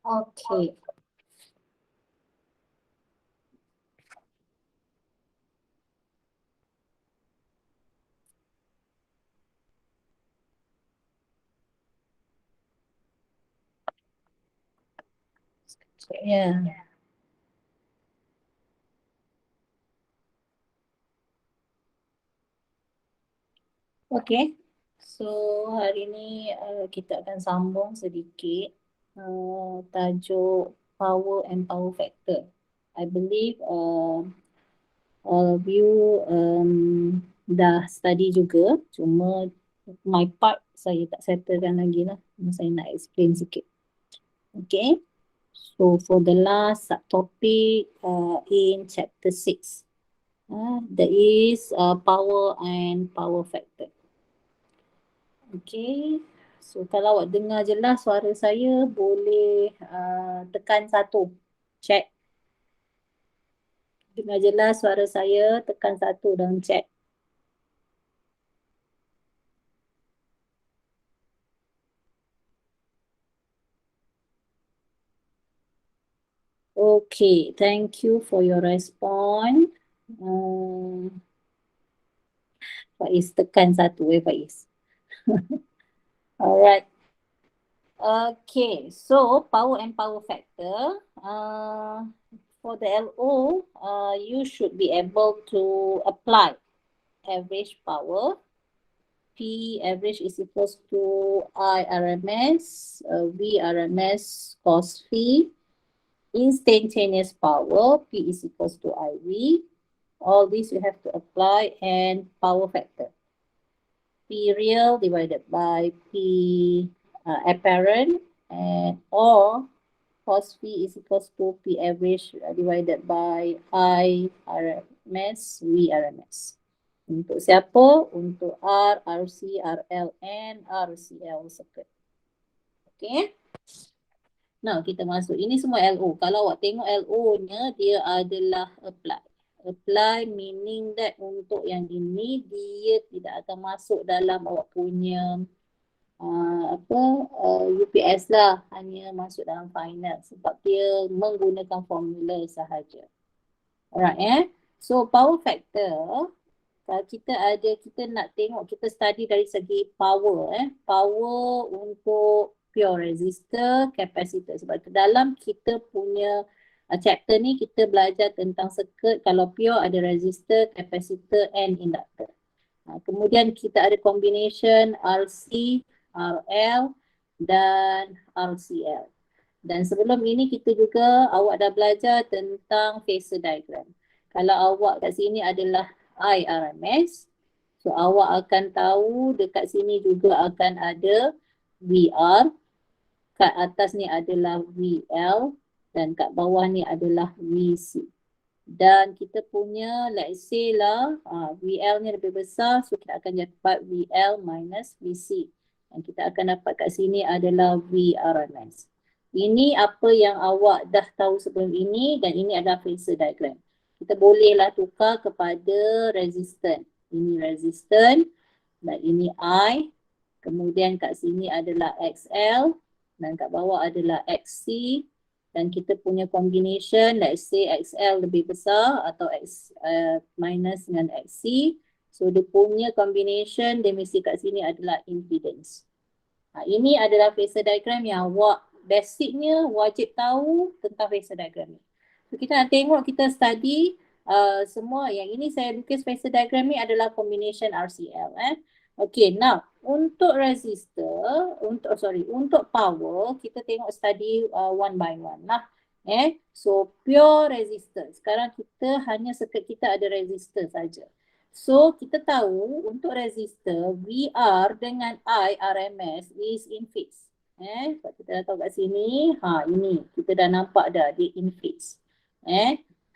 Okay. Yeah. Okay. So hari ni kita akan sambung sedikit tajuk power and power factor. I believe all of you dah study juga, cuma my part saya tak settlekan lagi lah. Saya nak explain sikit. Okay. So for the last subtopic in chapter 6, that is power and power factor. Okay. So kalau awak dengar jelas suara saya, boleh tekan 1. Check. Dengar jelas suara saya, tekan 1 dan check. Okay, thank you for your response. Faiz tekan 1 Faiz. Alright. Okay, so power and power factor. For the LO, you should be able to apply average power. P average is equals to I RMS, V RMS cos phi. Instantaneous power, P is equals to IV. All this you have to apply and power factor. P real divided by P apparent, and or cos phi is equals to P average divided by I RMS, V RMS. Untuk siapa? Untuk R, RC, RL, and RCL circuit. Okay. Now kita masuk. Ini semua LO. Kalau awak tengok LO-nya, dia adalah apply. Apply meaning that untuk yang ini, dia tidak akan masuk dalam awak punya UPS lah. Hanya masuk dalam final. Sebab dia menggunakan formula sahaja. Alright So power factor, kalau kita nak tengok, kita study dari segi power. Power untuk pure resistor, capacitor. Sebab dalam kita punya chapter ni kita belajar tentang circuit. Kalau pure ada resistor, capacitor and inductor. Kemudian kita ada combination RC, RL dan RCL. Dan sebelum ini kita juga awak dah belajar tentang phasor diagram. Kalau awak kat sini adalah I RMS, so awak akan tahu dekat sini juga akan ada VR, kat atas ni adalah VL dan kat bawah ni adalah VC. Dan kita punya let's say lah VL ni lebih besar, so kita akan dapat VL minus VC. Dan kita akan dapat kat sini adalah VRMS. Ini apa yang awak dah tahu sebelum ini dan ini adalah phasor diagram. Kita bolehlah tukar kepada resistant. Ini resistant dan ini I. Kemudian kat sini adalah XL dan kat bawah adalah XC. Dan kita punya combination, let's say XL lebih besar atau X minus dengan XC. So dia punya combination, dia mesti kat sini adalah impedance. Ini adalah phasor diagram yang awak basicnya wajib tahu tentang phasor diagram ni. So kita nak tengok, kita study semua. Yang ini saya lukis phasor diagram ni adalah combination RCL. Okay, now untuk resistor, untuk power, kita tengok study one by one lah. So pure resistor. Sekarang kita hanya circuit kita ada resistor saja. So kita tahu untuk resistor VR dengan I RMS is in phase. Sebab kita dah tahu kat sini, ini kita dah nampak dah dia in phase.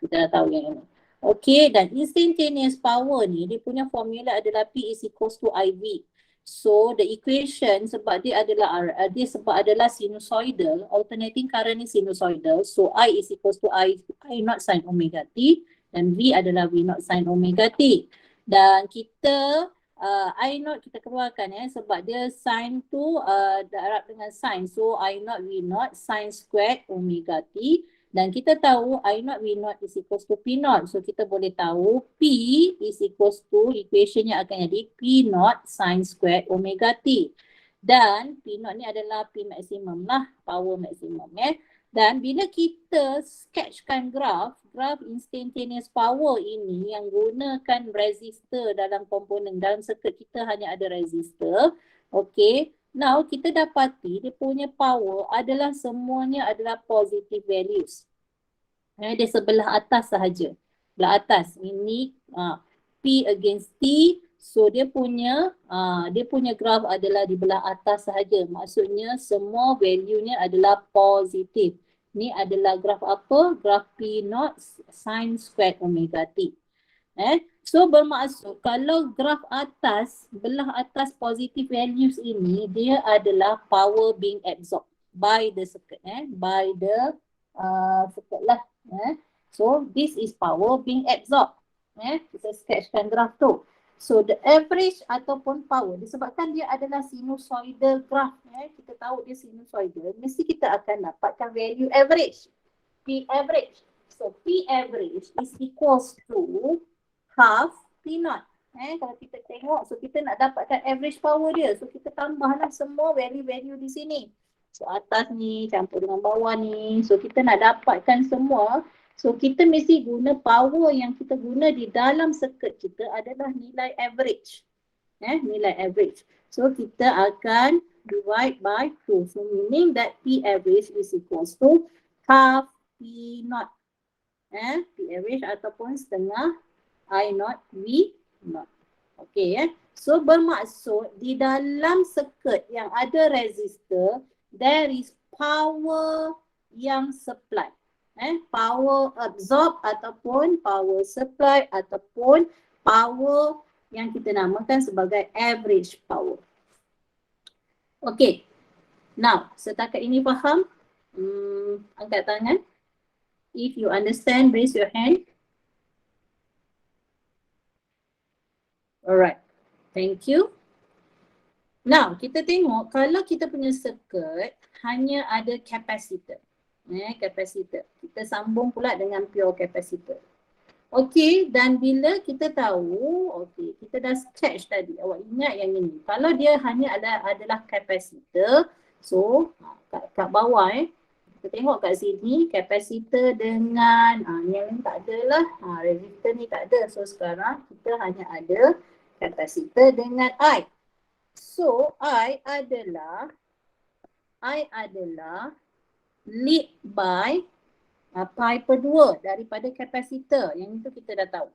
Kita dah tahu yang ini. Okay, dan instantaneous power ni, dia punya formula adalah P is equals to IV. So the equation sebab dia adalah sinusoidal, alternating current ni sinusoidal. So I is equals to I not sin omega T dan V adalah V not sin omega T. Dan kita I naught kita keluarkan sebab dia sin tu darab dengan sin. So I naught V naught sin squared omega T. Dan kita tahu I naught V naught is equals to P naught. So kita boleh tahu P is equals to equation yang akan jadi P naught sin squared omega T. Dan P naught ni adalah P maksimum lah, power maksimum Dan bila kita sketchkan graf instantaneous power ini yang gunakan resistor dalam komponen, dalam circuit kita hanya ada resistor. Okay, now kita dapati dia punya power adalah semuanya adalah positive values. Dia sebelah atas sahaja. Belah atas. Ini P against T. So dia punya graf adalah di belah atas sahaja. Maksudnya semua value-nya adalah positif. Ni adalah graf apa? Graf P naught sin squared omega T. So bermaksud kalau graf atas, belah atas positive values ini, dia adalah power being absorbed by the circuit. By the circuit lah. So this is power being absorbed. Kita sketchkan graf tu. So the average ataupun power, disebabkan dia adalah sinusoidal graph, kita tahu dia sinusoidal, mesti kita akan dapatkan value average, P average. So P average is equals to half P naught. Kalau kita tengok, so kita nak dapatkan average power dia, so kita tambahlah semua value-value di sini. So atas ni campur dengan bawah ni, so kita nak dapatkan semua. So kita mesti guna power yang kita guna di dalam circuit kita adalah nilai average. Nilai average. So kita akan divide by 2. So meaning that P average is equals to half P naught. P average ataupun setengah I naught V naught. Okay. So bermaksud di dalam circuit yang ada resistor, there is power yang supply. Power absorb ataupun power supply ataupun power yang kita namakan sebagai average power. Okay. Now, setakat ini faham? Angkat tangan. If you understand, raise your hand. Alright. Thank you. Now, kita tengok kalau kita punya circuit hanya ada capacitor. Capacitor. Kita sambung pula dengan pure capacitor. Okey, dan bila kita tahu, okey, kita dah sketch tadi. Awak ingat yang ini. Kalau dia hanya adalah capacitor, so kat bawah kita tengok kat sini capacitor dengan yang ni tak ada lah. Resistor ni tak ada. So sekarang kita hanya ada capacitor dengan I. So I adalah lead by pi per 2 daripada kapasitor. Yang itu kita dah tahu.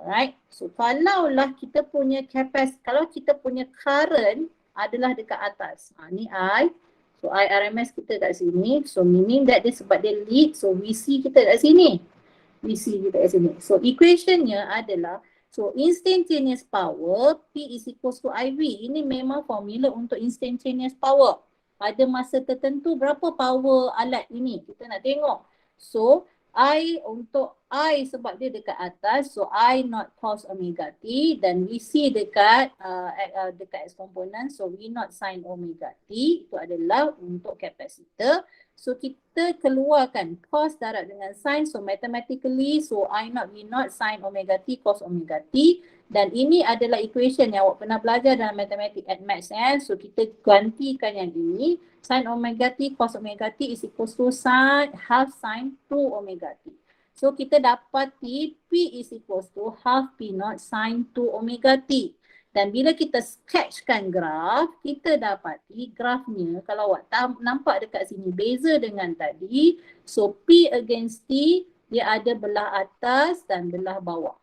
Alright. So kalaulah kita punya kalau kita punya current adalah dekat atas. Ni I. So I RMS kita kat sini. So meaning that dia sebab dia lead. So VC kita kat sini. VC kita kat sini. So equationnya adalah, so instantaneous power P is equals to IV. Ini memang formula untuk instantaneous power. Pada masa tertentu berapa power alat ini kita nak tengok. So I untuk I sebab dia dekat atas, so I naught cos omega T, dan VC dekat X komponen, so V naught sin omega T. Itu adalah untuk kapasitor. So kita keluarkan cos darab dengan sin, so mathematically, so I naught V naught sin omega T cos omega T. Dan ini adalah equation yang awak pernah belajar dalam matematik at maths. So kita gantikan yang ini. Sin omega T cos omega T is equals to half sin 2 omega T. So kita dapati P is equals to half P naught sin 2 omega T. Dan bila kita sketchkan graf, kita dapati grafnya, kalau awak nampak dekat sini beza dengan tadi. So P against T, dia ada belah atas dan belah bawah.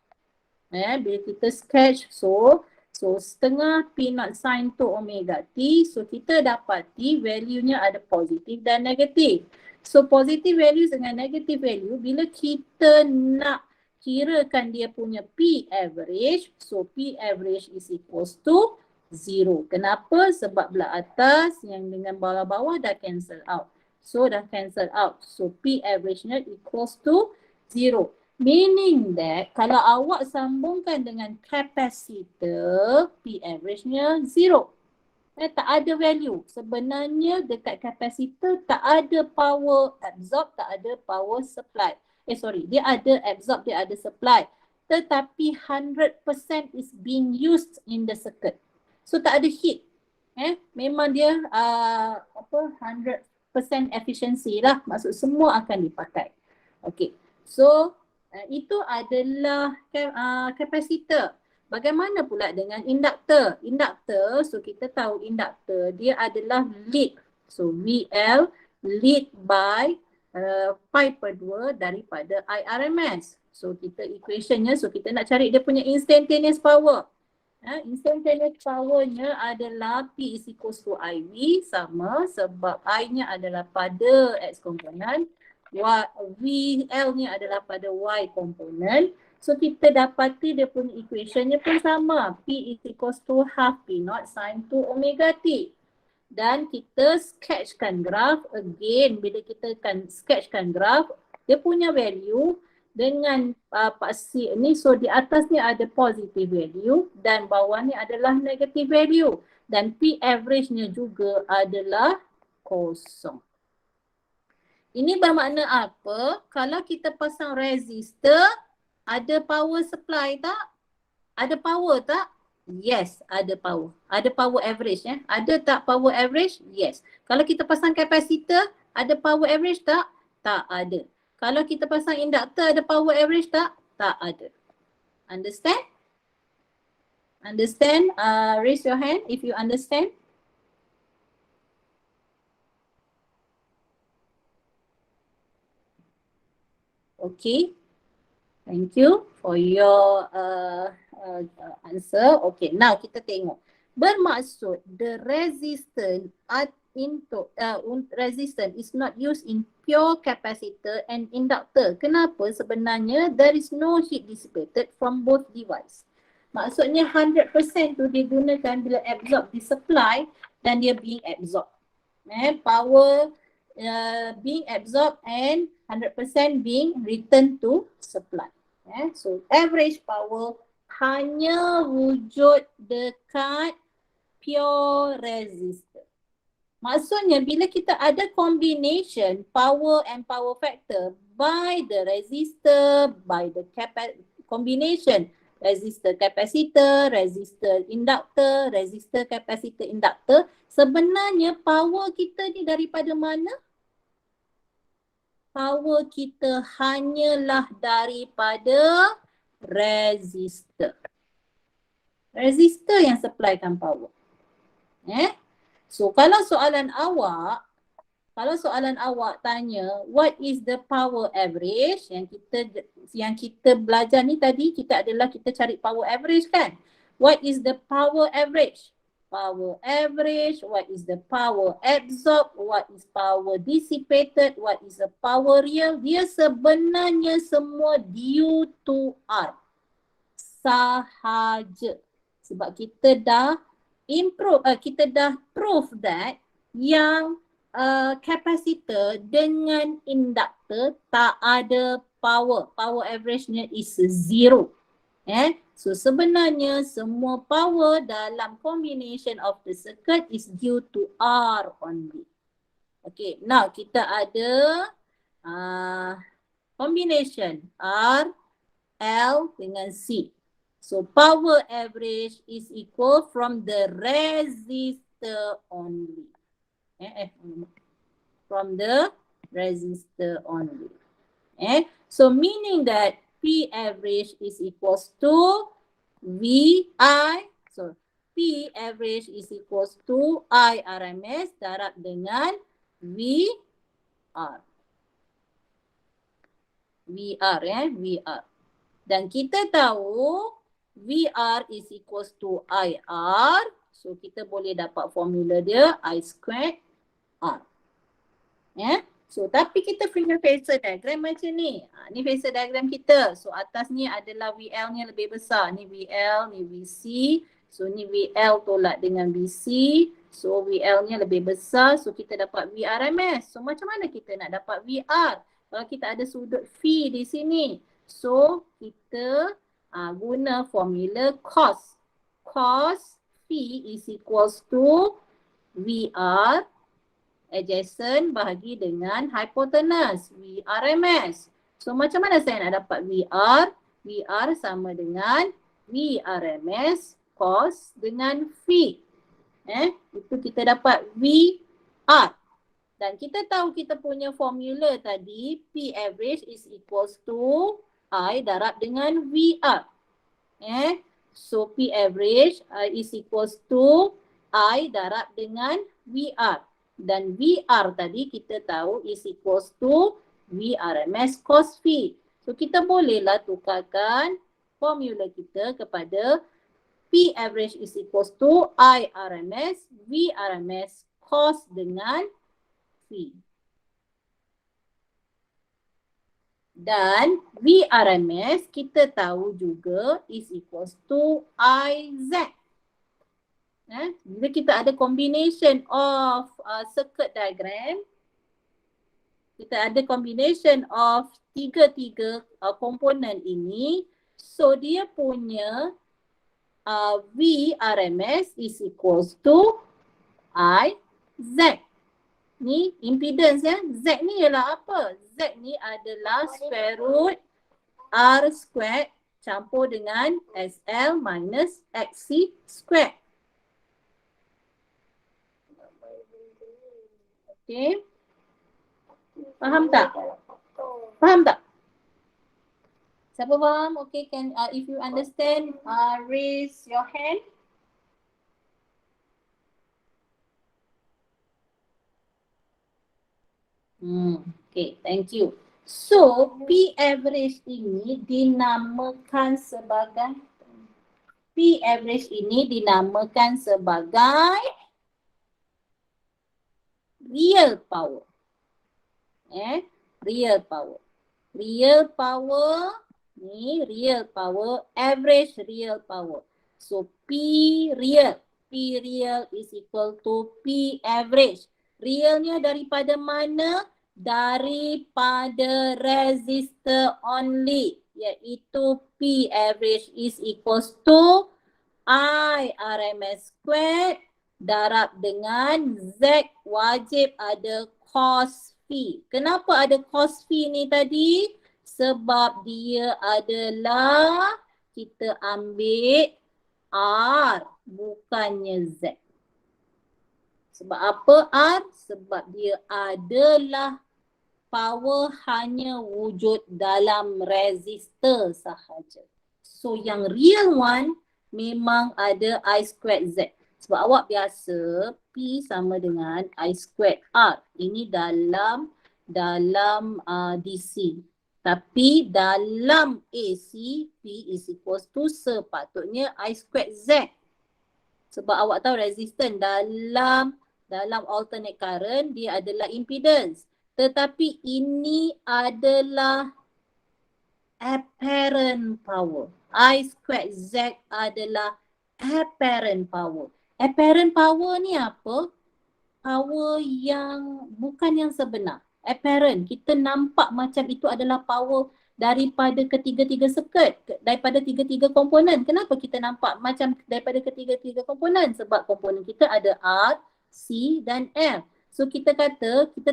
Bila kita sketch, so setengah P naught sin 2 omega T, so kita dapati value-nya ada positif dan negatif. So positive values dengan negative value, bila kita nak kirakan dia punya P average, so P average is equals to 0. Kenapa? Sebab belah atas yang dengan bawah-bawah dah cancel out. So dah cancel out. So P average-nya equals to 0. Meaning that kalau awak sambungkan dengan kapasitor, P average-nya 0. Tak ada value. Sebenarnya dekat kapasitor tak ada power absorb, tak ada power supply. Dia ada absorb, dia ada supply. Tetapi 100% is being used in the circuit. So tak ada heat. Memang dia 100% efficiency lah. Maksud semua akan dipakai. Okay. So itu adalah kapasitor. Bagaimana pula dengan induktor? Induktor, so kita tahu induktor dia adalah lead. So VL lead by pi per 2 daripada IRMS. So kita equationnya, so kita nak cari dia punya instantaneous power. Instantaneous powernya adalah P is equals to IV sama sebab I-nya adalah pada X komponen, VL-nya adalah pada Y komponen. So kita dapati dia punya equationnya pun sama. P is equals to half P naught sin 2 omega T. Dan kita sketchkan graf again. Bila kita kan sketchkan graf, dia punya value dengan paksi ni. So di atas ni ada positive value dan bawah ni adalah negative value. Dan P average-nya juga adalah kosong. Ini bermakna apa? Kalau kita pasang resistor, ada power supply tak? Ada power tak? Yes, ada power. Ada power average ya. Ada tak power average? Yes. Kalau kita pasang kapasitor, ada power average tak? Tak ada. Kalau kita pasang induktor, ada power average tak? Tak ada. Understand? Understand? Raise your hand if you understand. Okay. Thank you for your answer. Okay, now kita tengok. Bermaksud the resistance resistance is not used in pure capacitor and inductor. Kenapa? Sebenarnya there is no heat dissipated from both device. Maksudnya 100% tu digunakan bila absorb di supply dan dia being absorbed. Power being absorbed and 100% being returned to supply. So average power hanya wujud dekat pure resistor. Maksudnya bila kita ada combination power and power factor by the resistor, by the combination resistor capacitor, resistor inductor, resistor capacitor inductor, sebenarnya power kita ni daripada mana? Power kita hanyalah daripada resistor. Resistor yang supplykan power. So kalau soalan awak tanya what is the power average, yang kita belajar ni tadi kita cari power average kan. What is the power average? Power average, what is the power absorbed, what is power dissipated, what is the power real. Dia sebenarnya semua due to R sahaja. Sebab kita dah prove that yang kapasitor dengan induktor tak ada power. Power average-nya is 0. So sebenarnya semua power dalam combination of the circuit is due to R only. Okay, now kita ada combination R, L dengan C. So power average is equal from the resistor only. From the resistor only. So meaning that P average is equals to VI. So P average is equals to I RMS darab dengan VR. VR. Dan kita tahu VR is equals to IR. So kita boleh dapat formula dia I squared R. So tapi kita punya phasor diagram macam ni. Ni phasor diagram kita. So atas ni adalah VL-nya lebih besar. Ni VL, ni VC. So ni VL tolak dengan VC. So VL-nya lebih besar. So kita dapat VRMS. So macam mana kita nak dapat VR? Kalau kita ada sudut phi di sini. So kita guna formula cos. Cos phi is equals to VR adjacent bahagi dengan hypotenuse, VRMS. So macam mana saya nak dapat VR? VR sama dengan VRMS cos dengan phi. Itu kita dapat VR. Dan kita tahu kita punya formula tadi, P average is equals to I darab dengan VR. So P average is equals to I darab dengan VR. Dan VR tadi kita tahu is equals to VRMS cos phi. So kita bolehlah tukarkan formula kita kepada P average is equals to I RMS VRMS cos dengan phi. Dan VRMS kita tahu juga is equals to IZ. Bila kita ada combination of circuit diagram, kita ada combination of tiga-tiga komponen ini, so dia punya VRMS is equals to IZ. Ni impedance ya. Z ni ialah apa? Z ni adalah square root R squared campur dengan SL minus XC squared. Okay. Faham tak? Faham tak? Siapa faham? Okay, can if you understand, raise your hand. Okay, thank you. So, P average ini dinamakan sebagai real power. Real power. Real power ni real power, average real power. So, P real is equal to P average. Realnya daripada mana? Daripada resistor only, iaitu P average is equals to I RMS squared darab dengan Z wajib ada cos phi. Kenapa ada cos phi ni tadi? Sebab dia adalah kita ambil R bukannya Z. Sebab apa R? Sebab dia adalah power hanya wujud dalam resistor sahaja. So yang real one memang ada I squared Z. Sebab awak biasa P sama dengan I squared R. Ini dalam DC. Tapi dalam AC, P is equals to sepatutnya I squared Z. Sebab awak tahu resistance dalam alternate current dia adalah impedance. Tetapi ini adalah apparent power. I squared Z adalah apparent power. Apparent power ni apa? Power yang bukan yang sebenar. Apparent, kita nampak macam itu adalah power daripada ketiga-tiga circuit, daripada tiga-tiga komponen. Kenapa kita nampak macam daripada ketiga-tiga komponen? Sebab komponen kita ada R, C dan L. So kita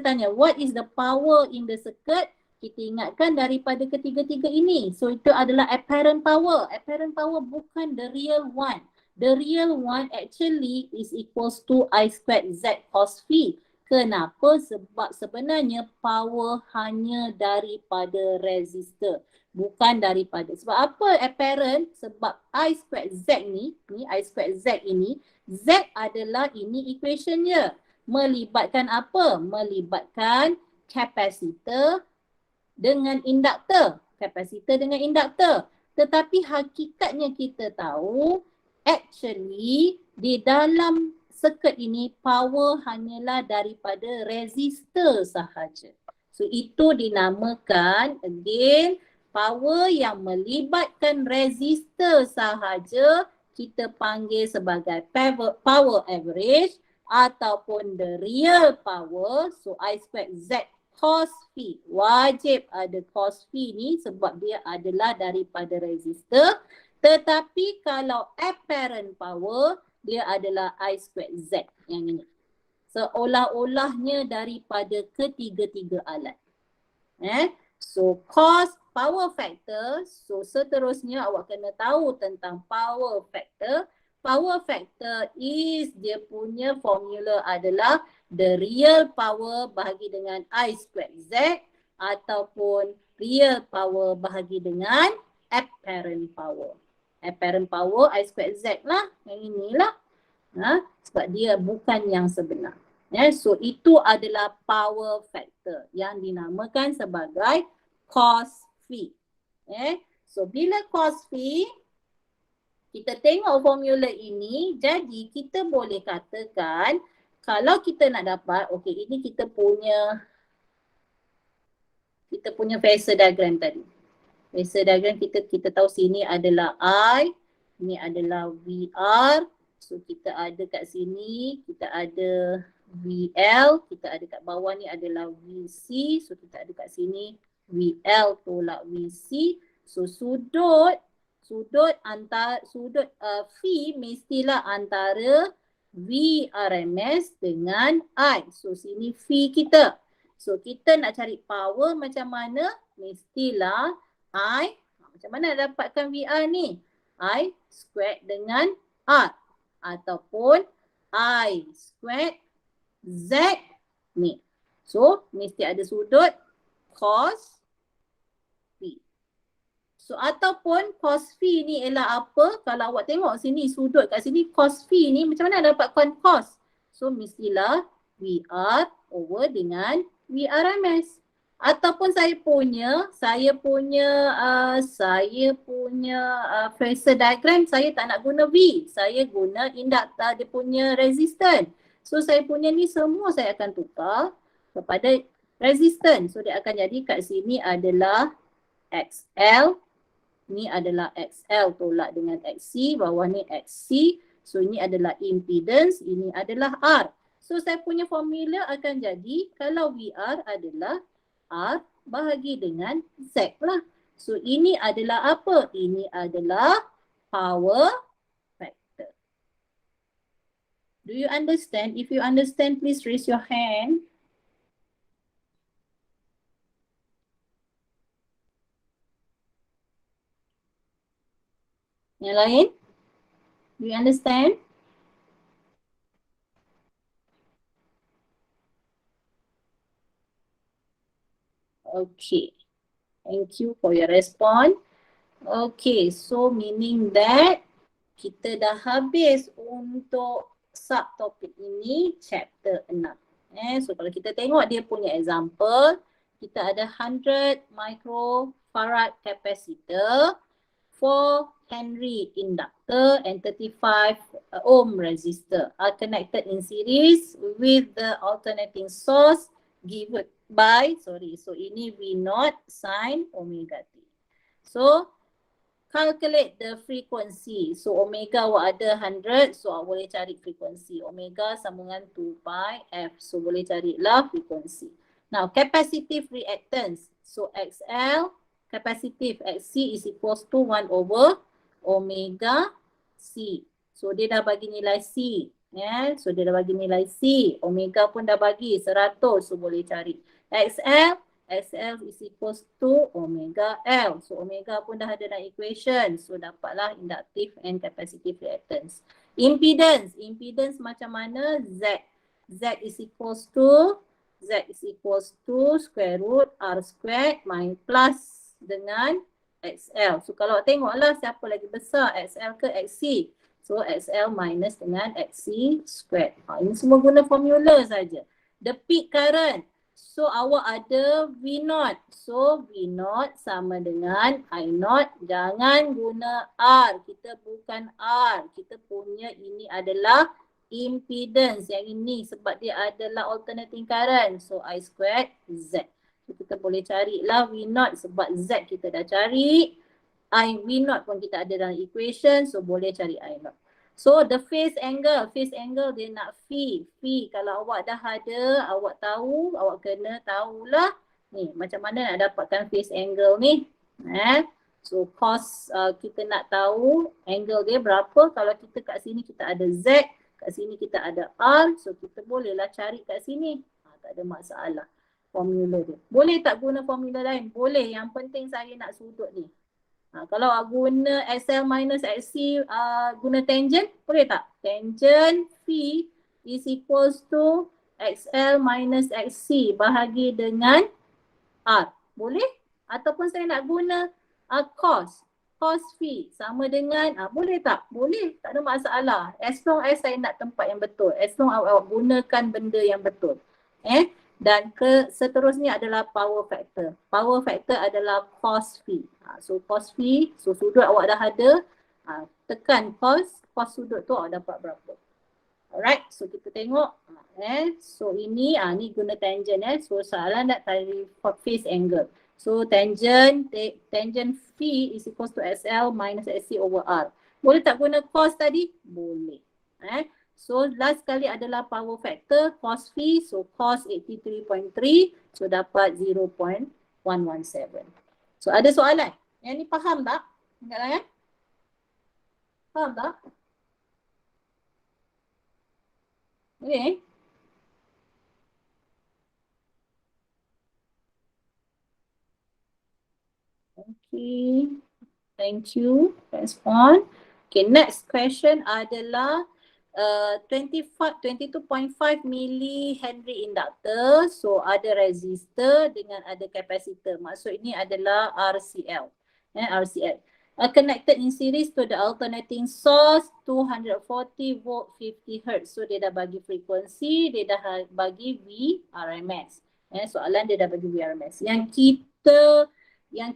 tanya what is the power in the circuit? Kita ingatkan daripada ketiga-tiga ini. So itu adalah apparent power. Apparent power bukan the real one. The real one actually is equals to I squared Z cos phi. Kenapa? Sebab sebenarnya power hanya daripada resistor. Bukan daripada. Sebab apa apparent? Sebab I squared Z ni I squared Z ini, Z adalah ini equationnya. Melibatkan apa? Melibatkan kapasitor dengan induktor. Kapasitor dengan induktor. Tetapi hakikatnya kita tahu actually di dalam circuit ini power hanyalah daripada resistor sahaja. So itu dinamakan again power yang melibatkan resistor sahaja kita panggil sebagai power average ataupun the real power. So I squared Z cost fee. Wajib ada cost fee ni sebab dia adalah daripada resistor. Tetapi kalau apparent power, dia adalah I squared Z yang ini. Seolah-olahnya daripada ketiga-tiga alat. So cost, power factor. So seterusnya awak kena tahu tentang power factor. Power factor is dia punya formula adalah the real power bahagi dengan I squared Z ataupun real power bahagi dengan apparent power. Apparent power I squared Z lah, yang inilah. Sebab dia bukan yang sebenar. So itu adalah power factor yang dinamakan sebagai cost fee. So bila cost fee, kita tengok formula ini, jadi kita boleh katakan kalau kita nak dapat, okey, ini kita punya phasor diagram tadi. Phasor diagram kita tahu sini adalah I, ini adalah VR. So kita ada kat sini, kita ada VL, kita ada kat bawah ni adalah VC. So kita ada kat sini VL tolak VC. So sudut phi mestilah antara VRMS dengan I. So sini phi kita. So kita nak cari power macam mana? Mestilah I. Macam mana nak dapatkan VR ni? I squared dengan R. Ataupun I squared Z ni. So mesti ada sudut cos phi. So ataupun cos phi ni ialah apa? Kalau awak tengok sini sudut kat sini cos phi ni macam mana dapatkan cos? So mestilah VR over dengan VRMS. Ataupun saya punya phasor diagram saya tak nak guna V. Saya guna induktor dia punya resistance. So saya punya ni semua saya akan tukar kepada resistance. So dia akan jadi kat sini adalah XL. Ni adalah XL tolak dengan XC. Bawah ni XC. So ini adalah impedance. Ini adalah R. So saya punya formula akan jadi kalau VR adalah R bahagi dengan Z lah. So ini adalah apa? Ini adalah power factor. Do you understand? If you understand, please raise your hand. Yang lain? Do you understand? Okay. Thank you for your response. Okay, so meaning that kita dah habis untuk subtopik ini, chapter 6. So kalau kita tengok dia punya example, kita ada 100 microfarad capacitor, 4 Henry inductor and 35 ohm resistor are connected in series with the alternating source given by, so ini V0 sin omega t. So calculate the frequency. So omega awak ada 100, so awak boleh cari frequency. Omega sambungan 2 pi f, so boleh carilah frequency. Now capacitive reactance. So XL, capacitive XC is equals to 1 over omega C. So dia dah bagi nilai C. So dia dah bagi nilai C. Omega pun dah bagi 100, so boleh cari. XL is equals to omega L. So omega pun dah ada dalam equation. So dapatlah inductive and capacitive reactance. Impedance macam mana? Z is equals to square root R squared minus plus dengan XL. So kalau tengoklah siapa lagi besar, XL ke XC? So XL minus dengan XC squared. Ini semua guna formula saja. The peak current. So awak ada V0. So V0 sama dengan I0. Jangan guna R. Kita bukan R. Kita punya ini adalah impedance. Yang ini sebab dia adalah alternating current. So I squared Z. So kita boleh carilah V0 sebab Z kita dah cari. V0 pun kita ada dalam equation. So boleh cari I0. So the phase angle dia nak phi. Phi kalau awak dah ada, awak tahu, awak kena tahulah ni macam mana nak dapatkan phase angle ni. So cos kita nak tahu angle dia berapa. Kalau kita kat sini kita ada Z, kat sini kita ada R, so kita bolehlah cari kat sini. Tak ada masalah formula dia. Boleh tak guna formula lain? Boleh, yang penting saya nak sudut ni. Kalau guna XL minus XC guna tangent, boleh tak? Tangent phi is equals to XL minus XC bahagi dengan R. Boleh? Ataupun saya nak guna cos. Cos phi sama dengan, boleh tak? Boleh, tak ada masalah. As long as saya nak tempat yang betul. As long as awak gunakan benda yang betul. Dan seterusnya adalah power factor. Power factor adalah cos phi. So cos phi, so sudut awak dah ada. Tekan cos sudut tu awak dapat berapa. Alright, so kita tengok. So ini, ni guna tangent. So soalan nak cari phase angle. So tangent phi is equals to SL minus SC over R. Boleh tak guna cos tadi? Boleh. So last kali adalah power factor cos phi, so cos 83.3, so dapat 0.117. So ada soalan? Yang ni faham tak? Ingat lah kan? Faham tak? Okay. Okay. Thank you. Respond. Okay, next question adalah 22.5 millihenry inductor. So ada resistor dengan ada capacitor. Maksud ini adalah RCL. RCL. Connected in series to the alternating source 240 volt 50 Hz. So dia dah bagi frekuensi, dia dah bagi VRMS. Soalan dia dah bagi VRMS. Yang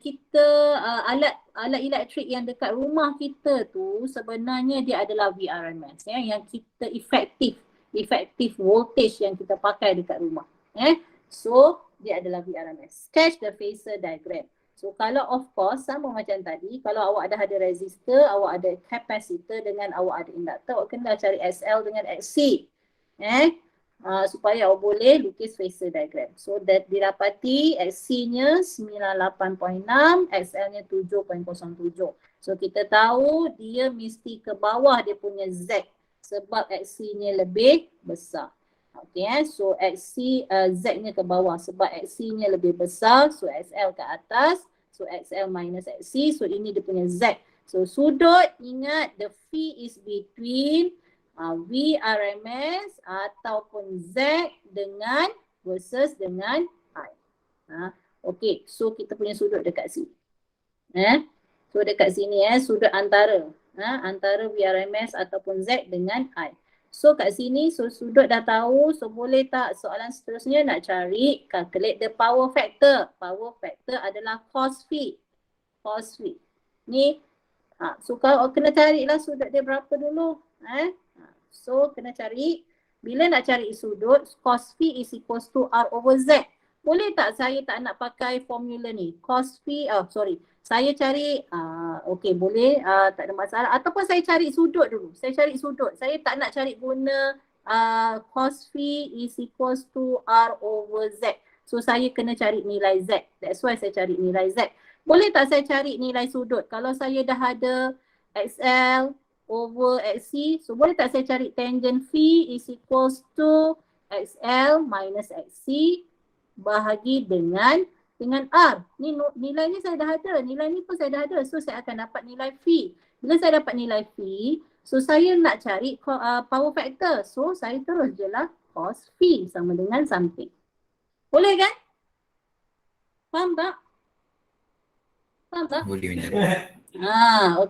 kita alat elektrik yang dekat rumah kita tu sebenarnya dia adalah VRMS. Yang kita effective voltage yang kita pakai dekat rumah. So dia adalah VRMS. Sketch the phasor diagram. So kalau of course sama macam tadi, kalau awak dah ada resistor, awak ada capacitor dengan awak ada inductor, awak kena cari SL dengan XC. Supaya awak boleh lukis phasor diagram. So didapati XC-nya 98.6, XL-nya 7.07. So kita tahu dia mesti ke bawah dia punya Z sebab XC-nya lebih besar. Okay, so Z-nya ke bawah sebab XC-nya lebih besar, so XL ke atas, so XL minus XC, so ini dia punya Z. So sudut, ingat the phi is between VRMS ataupun Z dengan versus dengan I. Okay, so kita punya sudut dekat sini. So dekat sini sudut antara VRMS ataupun Z dengan I. So kat sini, so sudut dah tahu, so boleh tak soalan seterusnya nak cari calculate the power factor. Power factor adalah cos phi. Cos phi. Ni, so kalau kena carilah sudut dia berapa dulu. So kena cari, bila nak cari sudut, cos phi is equals to R over Z. Boleh tak saya tak nak pakai formula ni? Cos phi, saya cari, okay boleh, tak ada masalah. Ataupun saya cari sudut dulu. Saya cari sudut. Saya tak nak cari guna cos phi is equals to R over Z. So saya kena cari nilai Z. That's why saya cari nilai Z. Boleh tak saya cari nilai sudut? Kalau saya dah ada XL over XC, so boleh tak saya cari tangent phi is equals to XL minus XC bahagi dengan R. Ni nilainya saya dah ada, nilai ni pun saya dah ada. So saya akan dapat nilai phi. Bila saya dapat nilai phi, so saya nak cari power factor. So saya terus je lah cos phi sama dengan something. Boleh kan? Faham tak? Faham tak? Boleh benar.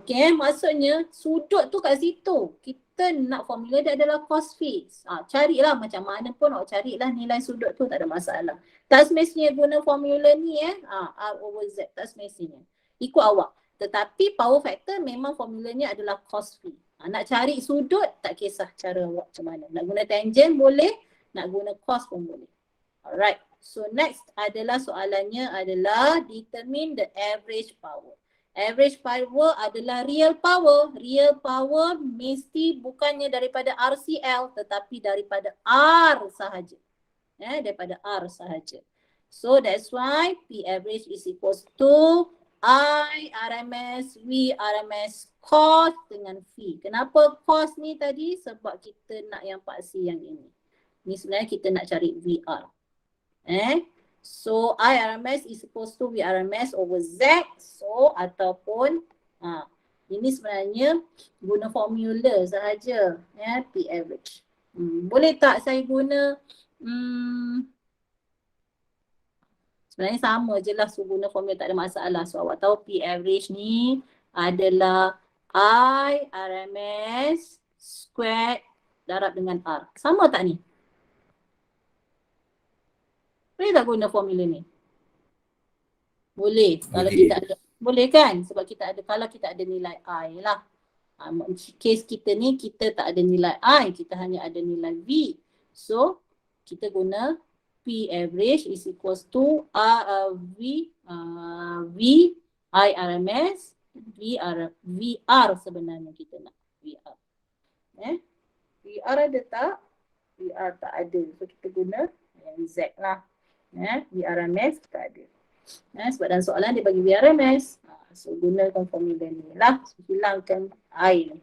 Okay. Maksudnya sudut tu kat situ. Kita nak formula dia adalah cos phi. Carilah macam mana pun awak carilah nilai sudut tu, tak ada masalah. Tak semestinya guna formula ni R over Z. Tak semestinya. Ikut awak. Tetapi power factor memang formulanya adalah cos phi. Nak cari sudut tak kisah cara awak macam mana. Nak guna tangent boleh, nak guna cos pun boleh. Alright. So next adalah soalannya adalah determine the average power. Average power adalah real power. Real power mesti bukannya daripada RCL tetapi daripada R sahaja. Daripada R sahaja. So that's why P average is equals to I RMS, V RMS, cos dengan V. Kenapa cos ni tadi? Sebab kita nak yang paksi yang ini. Ni sebenarnya kita nak cari VR. So I RMS is equals to V RMS over Z. So ataupun ini sebenarnya guna formula sahaja. P average. Boleh tak saya guna sebenarnya sama je lah, so guna formula tak ada masalah. So awak tahu P average ni adalah I RMS squared darab dengan R. Sama tak ni? Boleh tak guna formula ni? Boleh. Kalau kita ada. Boleh kan? Sebab kita ada, kalau kita ada nilai I lah. Case kita ni kita tak ada nilai I, kita hanya ada nilai V. So kita guna P average is equals to V I RMS VR sebenarnya kita nak VR. VR ada tak? VR tak ada. So kita guna yang Z lah. VRMS kita ada. Sebab dalam soalan dia bagi VRMS. So gunakan formula ni lah. So, hilangkan I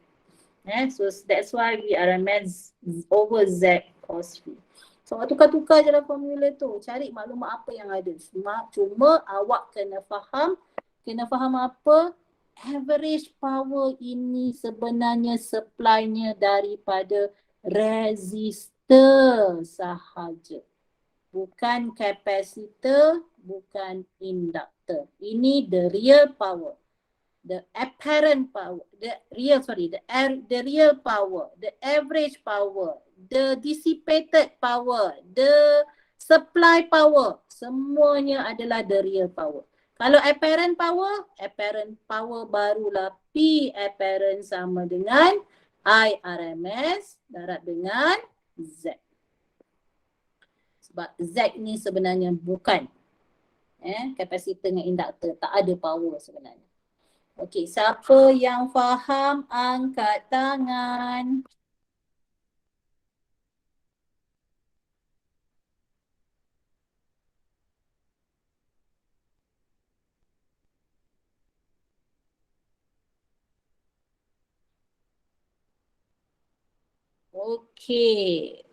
ni. So that's why VRMS over Z cos V. So tukar-tukar je lah formula tu. Cari maklumat apa yang ada. Cuma awak kena faham apa? Average power ini sebenarnya supply-nya daripada resistor sahaja. Bukan kapasitor, bukan induktor. Ini the real power. The apparent power, the real power, the average power, the dissipated power, the supply power, semuanya adalah the real power. Kalau apparent power barulah P apparent sama dengan I RMS darab dengan Z. Sebab Z ni sebenarnya bukan kapasitor dengan induktor, tak ada power sebenarnya. Okey, siapa yang faham angkat tangan. Okey,